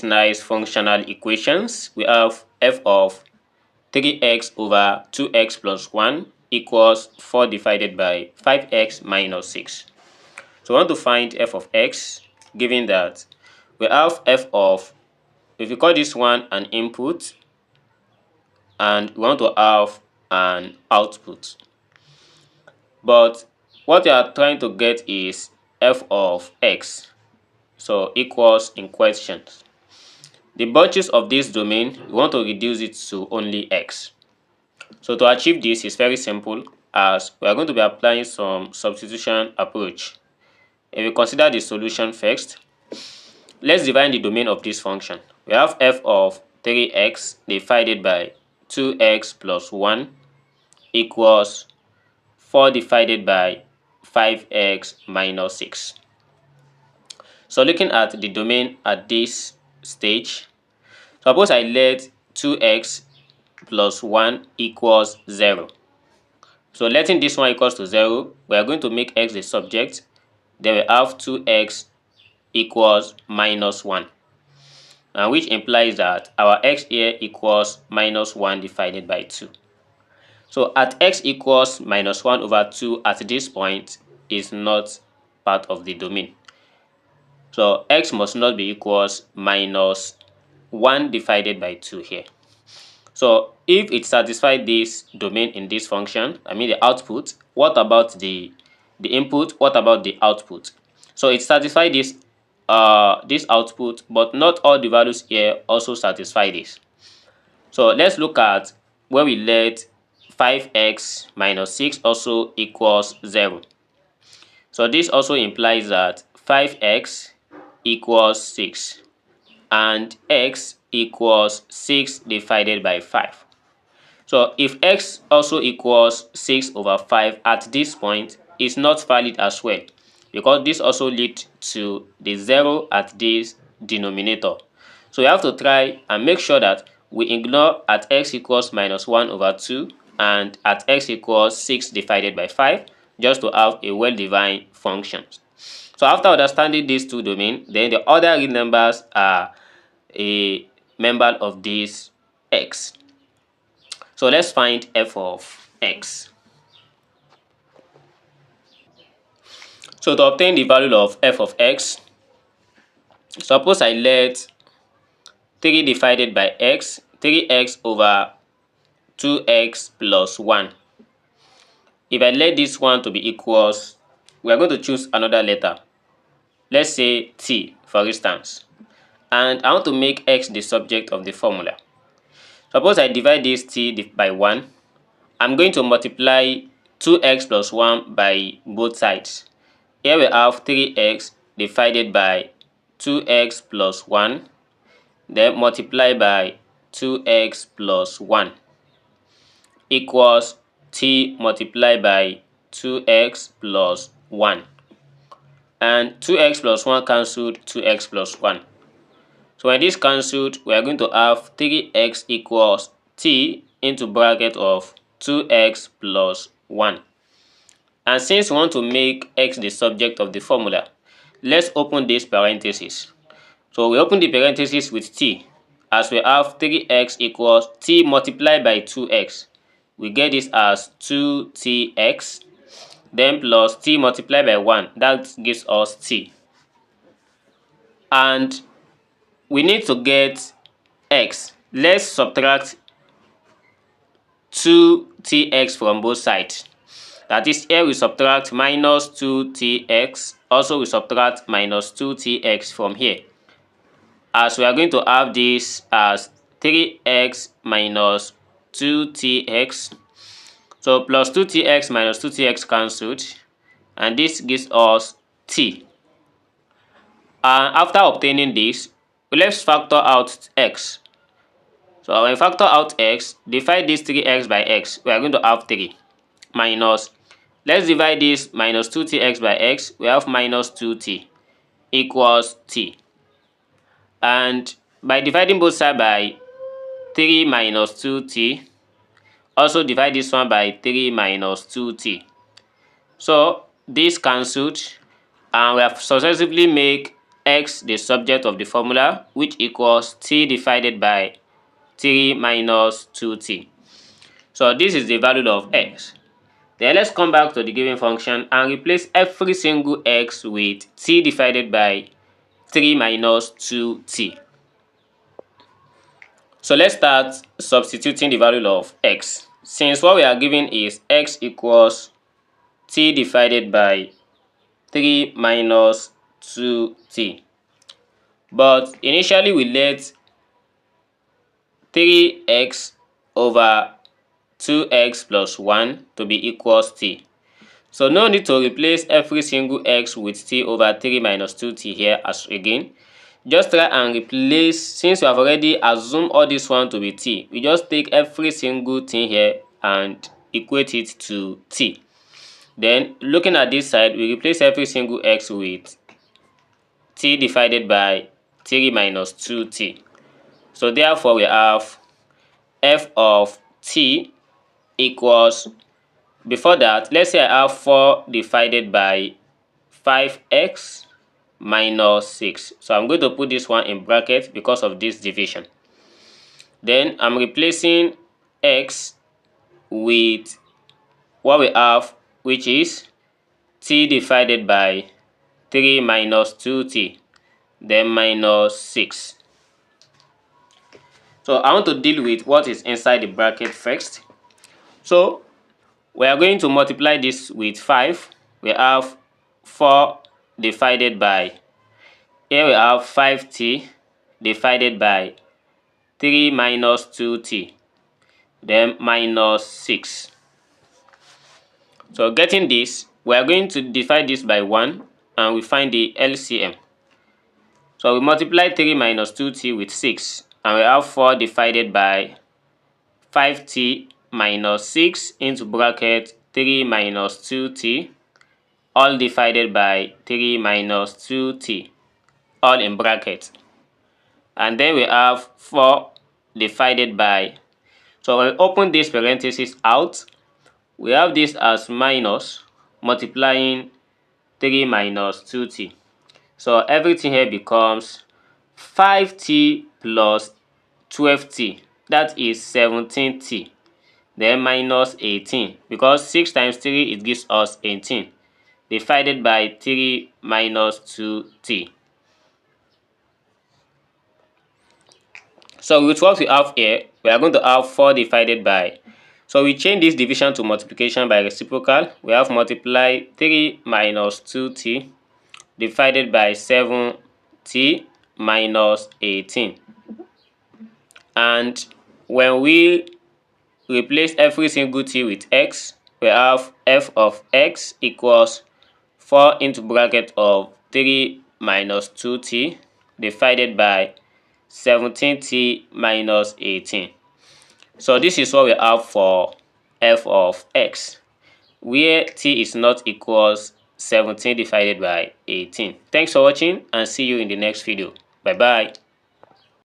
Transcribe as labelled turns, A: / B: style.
A: nice functional equations. We have f of 3x over 2x plus 1 equals 4 divided by 5x minus 6. So we want to find f of x, given that we have f of, if we call this one an input, and we want to have an output. But what we are trying to get is f of x, so equals in questions. The bunches of this domain, we want to reduce it to only x. So to achieve this is very simple, as we are going to be applying some substitution approach. If we consider the solution first, let's define the domain of this function. We have f of 3x divided by 2x plus 1 equals 4 divided by 5x minus 6. So looking at the domain at this stage, suppose I let 2x plus 1 equals 0. So letting this one equals to 0, we are going to make x the subject. Then we have 2x equals minus 1. Which implies that our x here equals minus 1 divided by 2. So at x equals minus 1 over 2 at this point is not part of the domain. So x must not be equals minus 1 divided by 2 here. So if it satisfies this domain in this function, I mean the output, what about the input? What about the output? So it satisfies this this output, but not all the values here also satisfy this. So let's look at where we let 5x minus 6 also equals 0. So this also implies that 5x equals 6 and x equals 6 divided by 5. So if x also equals 6 over 5 at this point, is not valid as well, because this also leads to the 0 at this denominator. So you have to try and make sure that we ignore at x equals minus 1 over 2 and at x equals 6 divided by 5, just to have a well-defined function. So after understanding these two domains, then the other real numbers are a member of this x. So let's find f of x. So to obtain the value of f of x, suppose I let 3 divided by x, 3x over 2x plus 1. If I let this one to be equals, we are going to choose another letter. Let's say t, for instance. And I want to make x the subject of the formula. Suppose I divide this t by 1. I'm going to multiply 2x plus 1 by both sides. Here we have 3x divided by 2x plus 1. Then multiply by 2x plus 1 equals t multiplied by 2x plus 1. And 2x plus 1 cancelled 2x plus 1. So when this cancelled, we are going to have 3x equals t into bracket of 2x plus 1. And since we want to make x the subject of the formula, let's open this parenthesis. So we open the parenthesis with t, as we have 3x equals t multiplied by 2x. We get this as 2tx, then plus t multiplied by 1, that gives us t. And we need to get x. Let's subtract 2tx from both sides. That is, here we subtract minus 2tx, also we subtract minus 2tx from here, as we are going to have this as 3x minus 2tx. So plus 2tx minus 2tx cancelled, and this gives us t. And after obtaining this, let's factor out x. So when we factor out x, divide this 3x by x, we are going to have 3 minus, let's divide this minus 2tx by x, we have minus 2t equals t. And by dividing both sides by 3 minus 2t, also divide this one by 3 minus 2t. So this cancelled, and we have successively made x the subject of the formula, which equals t divided by 3 minus 2t. So this is the value of x. Then let's come back to the given function and replace every single x with t divided by 3 minus 2t. So let's start substituting the value of x. Since what we are given is x equals t divided by 3 minus 2t. But initially we let 3x over 2x plus 1 to be equals t. So no need to replace every single x with t over 3 minus 2t here as again. Just try and replace, since you have already assumed all this one to be t, we just take every single thing here and equate it to t. Then looking at this side, we replace every single x with t divided by 3 minus 2t. So therefore we have f of t equals, before that, let's say I have 4 divided by 5x minus 6. So I'm going to put this one in bracket because of this division. Then I'm replacing x with what we have, which is t divided by 3 minus 2t, then minus 6. So I want to deal with what is inside the bracket first. So we are going to multiply this with 5. We have 4 divided by, here we have 5t divided by 3 minus 2t, then minus 6. So getting this, we are going to divide this by 1 and we find the LCM. So we multiply 3 minus 2t with 6 and we have 4 divided by 5t minus 6 into bracket 3 minus 2t, all divided by 3 minus 2t, all in bracket. And then we have 4 divided by, so when we open this parenthesis out, we have this as minus multiplying 3 minus 2t. So everything here becomes 5t plus 12t, that is 17t, then minus 18, because 6 times 3 it gives us 18, divided by 3 minus 2t. So with what we have here, we are going to have 4 divided by, so we change this division to multiplication by reciprocal. We have multiply 3 minus 2t divided by 7t minus 18. And when we replace every single t with x, we have f of x equals 4 into bracket of 3 minus 2t divided by 17t minus 18. So this is what we have for f of x, where t is not equals 17 divided by 18. Thanks for watching and see you in the next video. Bye bye.